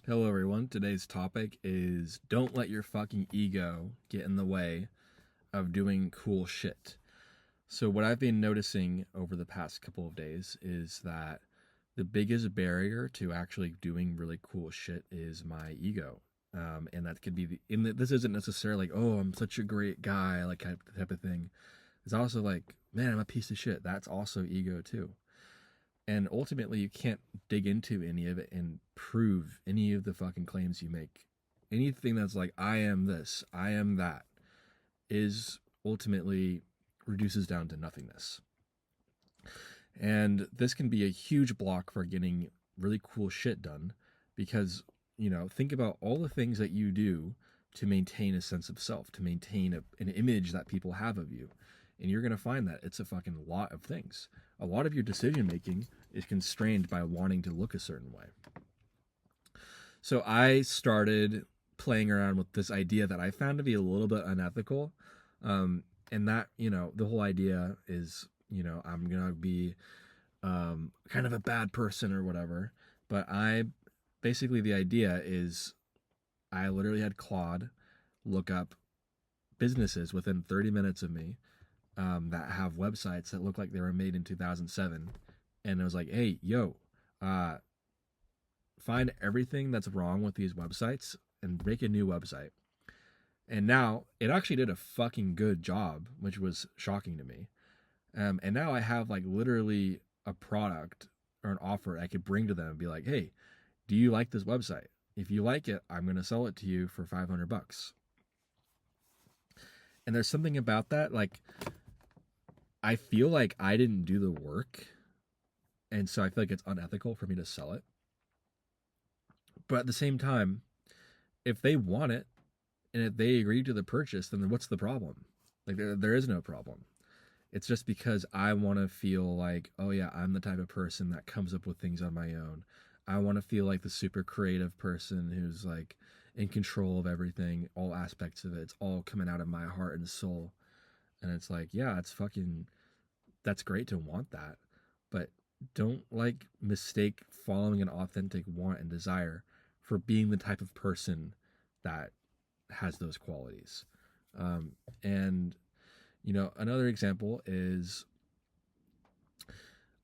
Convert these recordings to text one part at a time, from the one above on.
Hello, everyone. Today's topic is don't let your fucking ego get in the way of doing cool shit. So, what I've been noticing over the past couple of days is that the biggest barrier to actually doing really cool shit is my ego. And that could be this isn't necessarily like, oh, I'm such a great guy, like type of thing. It's also like, man, I'm a piece of shit. That's also ego too. And ultimately, you can't dig into any of it and prove any of the fucking claims you make. Anything that's like, I am this, I am that, is ultimately reduces down to nothingness. And this can be a huge block for getting really cool shit done because, think about all the things that you do to maintain a sense of self, to maintain an image that people have of you. And you're going to find that it's a fucking lot of things. A lot of your decision making is constrained by wanting to look a certain way. So I started playing around with this idea that I found to be a little bit unethical. And that, the whole idea is, I'm going to be kind of a bad person or whatever. But the idea is I literally had Claude look up businesses within 30 minutes of me that have websites that look like they were made in 2007. And it was like, hey, find everything that's wrong with these websites and make a new website. And now it actually did a fucking good job, which was shocking to me. And now I have like literally a product or an offer I could bring to them and be like, hey, do you like this website? If you like it, I'm going to sell it to you for $500. And there's something about that, like, I feel like I didn't do the work, and so I feel like it's unethical for me to sell it. But at the same time, if they want it and if they agree to the purchase, then what's the problem? Like, there is no problem. It's just because I want to feel like, oh yeah, I'm the type of person that comes up with things on my own. I want to feel like the super creative person who's like in control of everything, all aspects of it. It's all coming out of my heart and soul. And it's like, yeah, that's great to want that. But don't like mistake following an authentic want and desire for being the type of person that has those qualities. And, another example is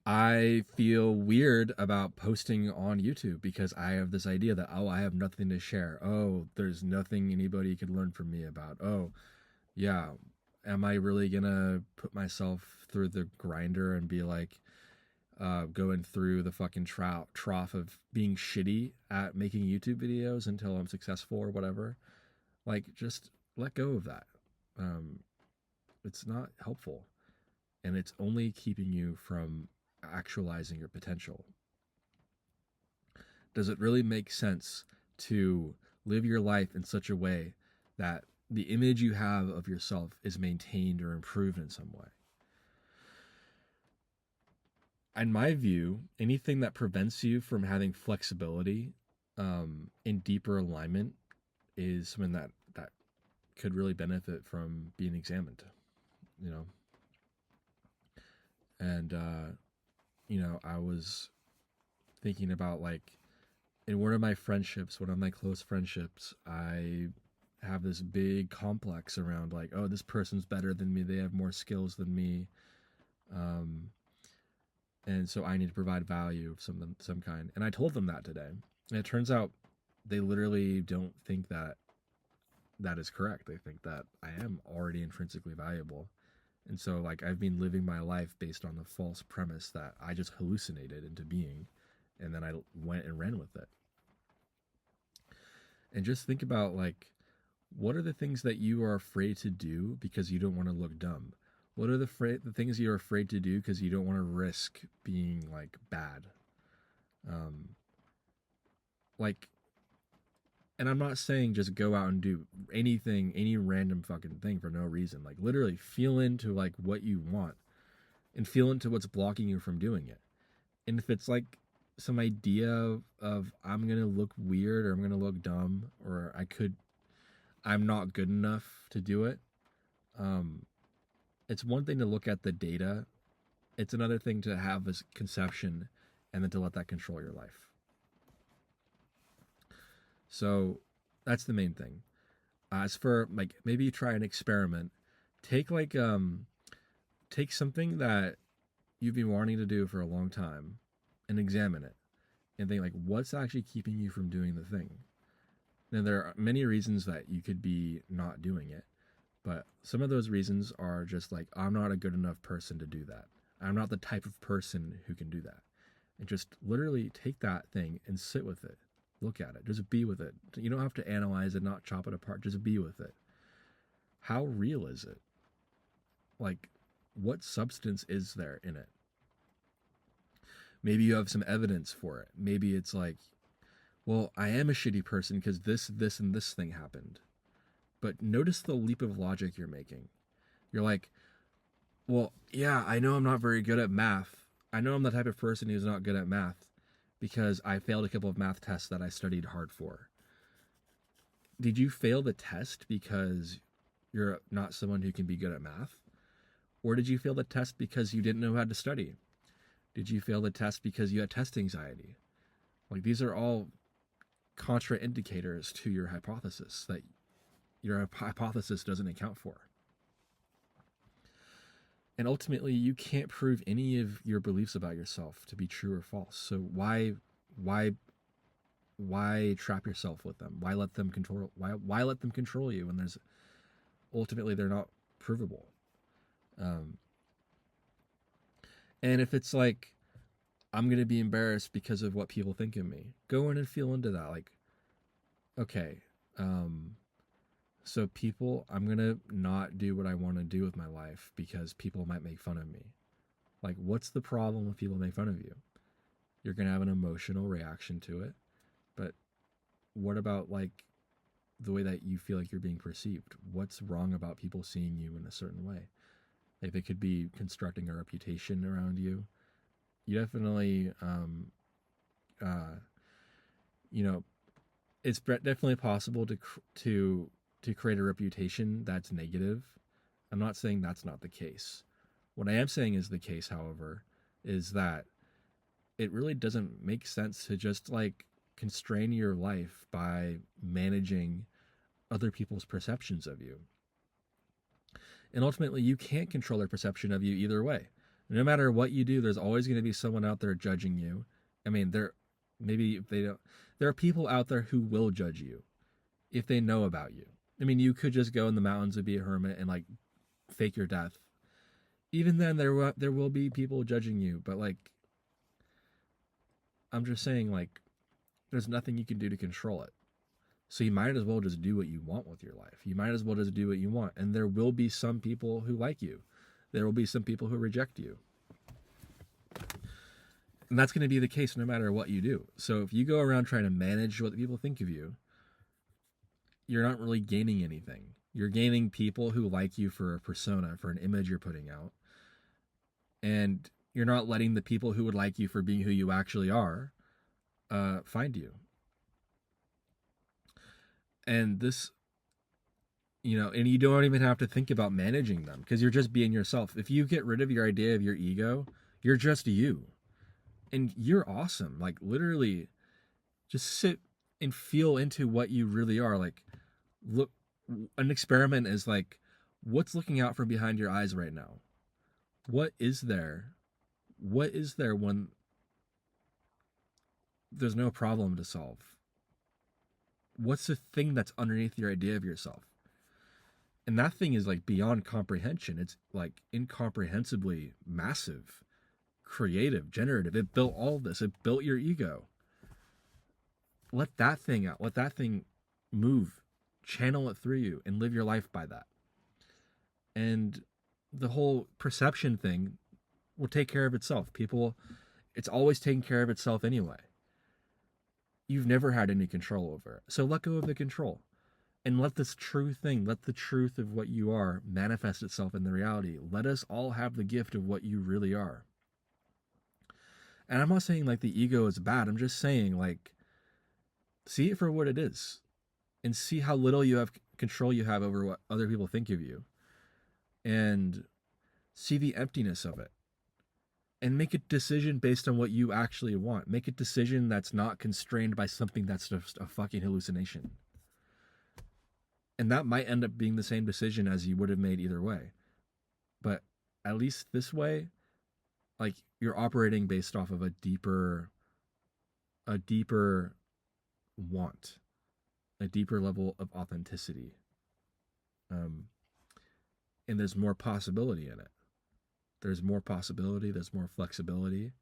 I feel weird about posting on YouTube because I have this idea that, oh, I have nothing to share. Oh, there's nothing anybody could learn from me about. Oh, yeah, am I really gonna put myself through the grinder and be like going through the fucking trough of being shitty at making YouTube videos until I'm successful or whatever? Like, just let go of that. It's not helpful, and it's only keeping you from actualizing your potential. Does it really make sense to live your life in such a way that the image you have of yourself is maintained or improved in some way? In my view, anything that prevents you from having flexibility in deeper alignment is something that could really benefit from being examined, you know. And I was thinking about, like, in one of my close friendships, I have this big complex around like, oh, this person's better than me, they have more skills than me, and so I need to provide value of some kind. And I told them that today, and it turns out they literally don't think that is correct. They think that I am already intrinsically valuable. And so, like, I've been living my life based on the false premise that I just hallucinated into being, and then I went and ran with it. And just think about, like, what are the things that you are afraid to do because you don't want to look dumb? What are the things you're afraid to do because you don't want to risk being, like, bad? Like, and I'm not saying just go out and do any random fucking thing for no reason. Like, literally feel into, like, what you want and feel into what's blocking you from doing it. And if it's like some idea of I'm gonna look weird or I'm gonna look dumb or I'm not good enough to do it, it's one thing to look at the data. It's another thing to have this conception and then to let that control your life. So that's the main thing. As for like maybe try an experiment. Take like take something that you've been wanting to do for a long time and examine it and think like what's actually keeping you from doing the thing. Now there are many reasons that you could be not doing it, but some of those reasons are just like I'm not a good enough person to do that. I'm not the type of person who can do that. And just literally take that thing and sit with it. Look at it. Just be with it. You don't have to analyze it, not chop it apart. Just be with it. How real is it? Like, what substance is there in it? Maybe you have some evidence for it. Maybe it's like, well, I am a shitty person because this, and this thing happened. But notice the leap of logic you're making. You're like, well, yeah, I know I'm not very good at math. I know I'm the type of person who's not good at math because I failed a couple of math tests that I studied hard for. Did you fail the test because you're not someone who can be good at math? Or did you fail the test because you didn't know how to study? Did you fail the test because you had test anxiety? Like, these are all contraindicators to your hypothesis that your hypothesis doesn't account for. And ultimately, you can't prove any of your beliefs about yourself to be true or false. So why trap yourself with them? Why let them control you when there's ultimately they're not provable? And if it's like I'm gonna be embarrassed because of what people think of me, go in and feel into that. Like, okay, so people, I'm gonna not do what I want to do with my life because people might make fun of me. Like, what's the problem if people make fun of you? You're gonna have an emotional reaction to it, but what about like the way that you feel like you're being perceived? What's wrong about people seeing you in a certain way? Like, they could be constructing a reputation around you. You definitely, you know, it's definitely possible to create a reputation that's negative. I'm not saying that's not the case. What I am saying is the case, however, is that it really doesn't make sense to just like constrain your life by managing other people's perceptions of you. And ultimately, you can't control their perception of you either way. No matter what you do, there's always going to be someone out there judging you. I mean, maybe if they don't, there are people out there who will judge you if they know about you. I mean, you could just go in the mountains and be a hermit and like fake your death. Even then, there will be people judging you. But like, I'm just saying, like, there's nothing you can do to control it. So you might as well just do what you want with your life. You might as well just do what you want. And there will be some people who like you. There will be some people who reject you. And that's going to be the case no matter what you do. So if you go around trying to manage what people think of you, you're not really gaining anything. You're gaining people who like you for a persona, for an image you're putting out. And you're not letting the people who would like you for being who you actually are find you. And this, and you don't even have to think about managing them because you're just being yourself. If you get rid of your idea of your ego, you're just you. And you're awesome. Like, literally, just sit and feel into what you really are. Like, look, an experiment is like, what's looking out from behind your eyes right now? What is there? What is there when there's no problem to solve? What's the thing that's underneath your idea of yourself? And that thing is like beyond comprehension. It's like incomprehensibly massive, creative, generative. It built all this. It built your ego. Let that thing out. Let that thing move. Channel it through you and live your life by that. And the whole perception thing will take care of itself. It's always taking care of itself anyway. You've never had any control over it. So let go of the control. And let this true thing, let the truth of what you are manifest itself in the reality. Let us all have the gift of what you really are. And I'm not saying like the ego is bad. I'm just saying like, see it for what it is. And see how little control you have over what other people think of you. And see the emptiness of it. and make a decision based on what you actually want. Make a decision that's not constrained by something that's just a fucking hallucination. And that might end up being the same decision as you would have made either way. But at least this way, like, you're operating based off of a deeper want, a deeper level of authenticity. And there's more possibility in it. There's more possibility, there's more flexibility.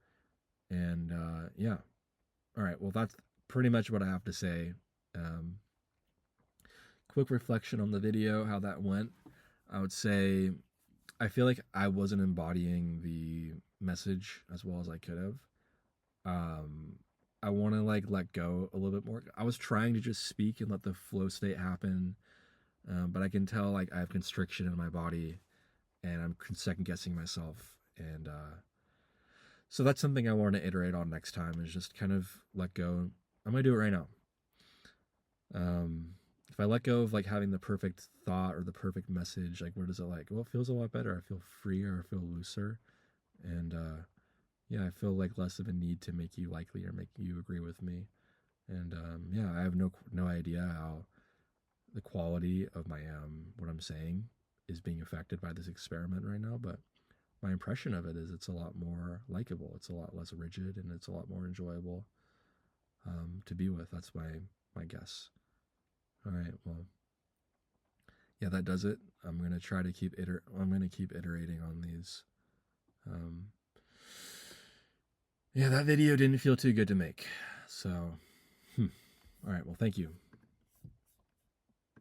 And yeah. All right, well, that's pretty much what I have to say. Quick reflection on the video, how that went. I would say I feel like I wasn't embodying the message as well as I could have. I want to like let go a little bit more. I was trying to just speak and let the flow state happen, but I can tell like I have constriction in my body, and I'm second guessing myself. And so that's something I want to iterate on next time, is just kind of let go. I'm gonna do it right now. If I let go of like having the perfect thought or the perfect message, like, what is it like? Well, it feels a lot better. I feel freer. I feel looser. And yeah, I feel like less of a need to make you like me or make you agree with me. And yeah, I have no idea how the quality of my what I'm saying is being affected by this experiment right now, but my impression of it is it's a lot more likable. It's a lot less rigid, and it's a lot more enjoyable to be with. That's my guess. All right, well, yeah, that does it. I'm gonna try to keep iterating on these. Yeah, that video didn't feel too good to make. So, all right, well, thank you.